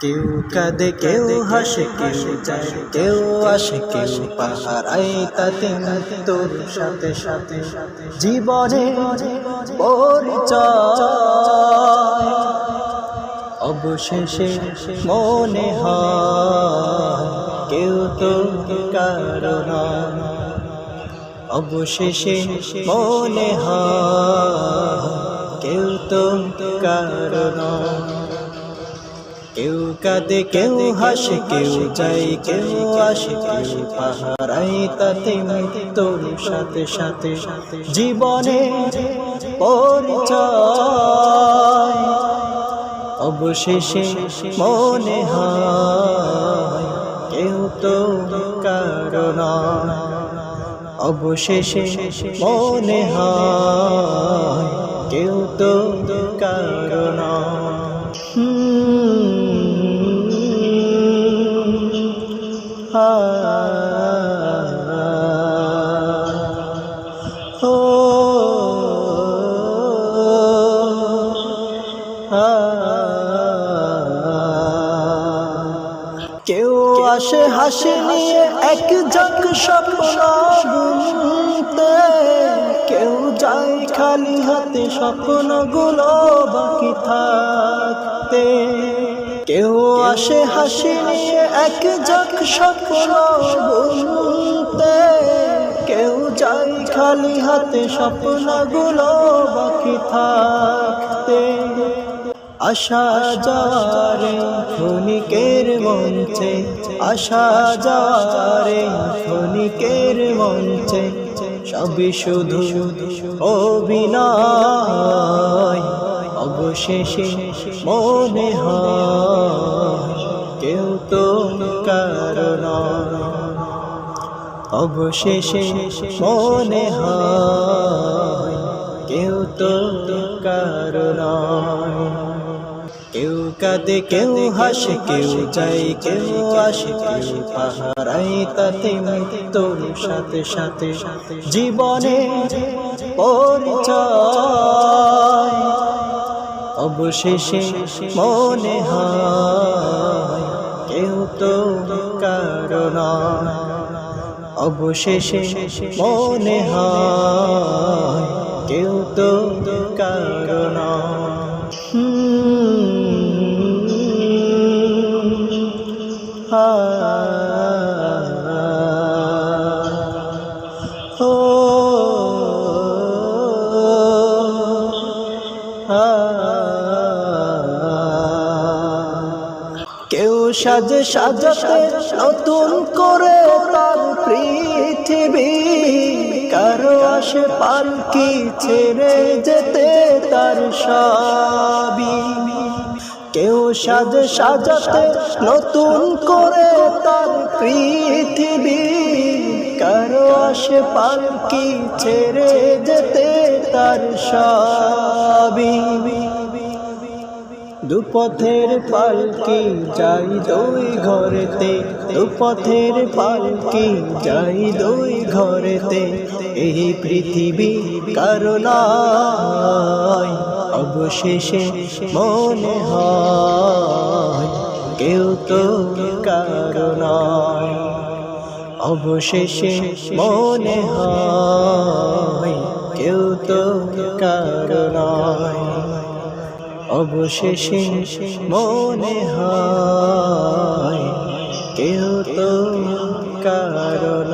কেউ কাঁদে কেউ হাসে কেউ যায় কেউ আসে কেউ পাহারায় তাতে তোর সাথে সাথে জীবনে পরিচয় অবশেষে মনে হয় কেউ তো কারণ অবশেষে মনে হয় কেউ তো কারণ কেউ কাঁদে কেউ হাসে কেউ যায় কেউ আসে কেউ পাহারায় তাতে তোর সাথে সাথে জীবনে পরিচয় অবশেষে মনে হয় কেউ তো কারণ অবশেষে মনে হয় কেউ তো কারণ কেউ আসে হাসি নিয়ে এক ঝাঁক স্বপ্ন বুনতে কেউ যায় খালি হাতে স্বপ্নগুলো বাকি থাকতে কেউ আসে হাসি নিয়ে এক ঝাঁক স্বপ্ন বুনতে কেউ যায় খালি হাতে স্বপ্নগুলো বাকি থাকতে আশা যারে ক্ষণিকের মঞ্চে আশা যারে ক্ষণিকের মঞ্চে সবই শুধু অভিনয় অবশেষে মনে হয় কেউ তো কারণ অবশেষে মনে হয় কেউ তো কারণ কেউ কাঁদে কেউ হাসে কেউ যায় কেউ আসে কেউ পাহারায় তাতে তোর সাথে সাথে জীবনে পরিচয় অবশেষে মনে হয় কেউ তো কারণ অবশেষে মনে হয় কেউ তো কারণ কেউ সাজে সাজাতে নতুন করে তার পৃথিবী কারো আসে পালকি ছেড়ে যেতে তার সবই কেউ সাজে সাজাতে নতুন করে তার পৃথিবী কারো আসে পালকি ছেড়ে যেতে তার সবই দুপথের পালকি যাই দুই ঘরেতে দুপথের পালকি যাই দুই ঘরেতে এই পৃথিবী কারণ অবশেষে মনে হয় কেউ তো কারণ অবশেষে মনে হয় কেউ তো কারণ অবশেষে মনে হয় কেউ তো কারণ।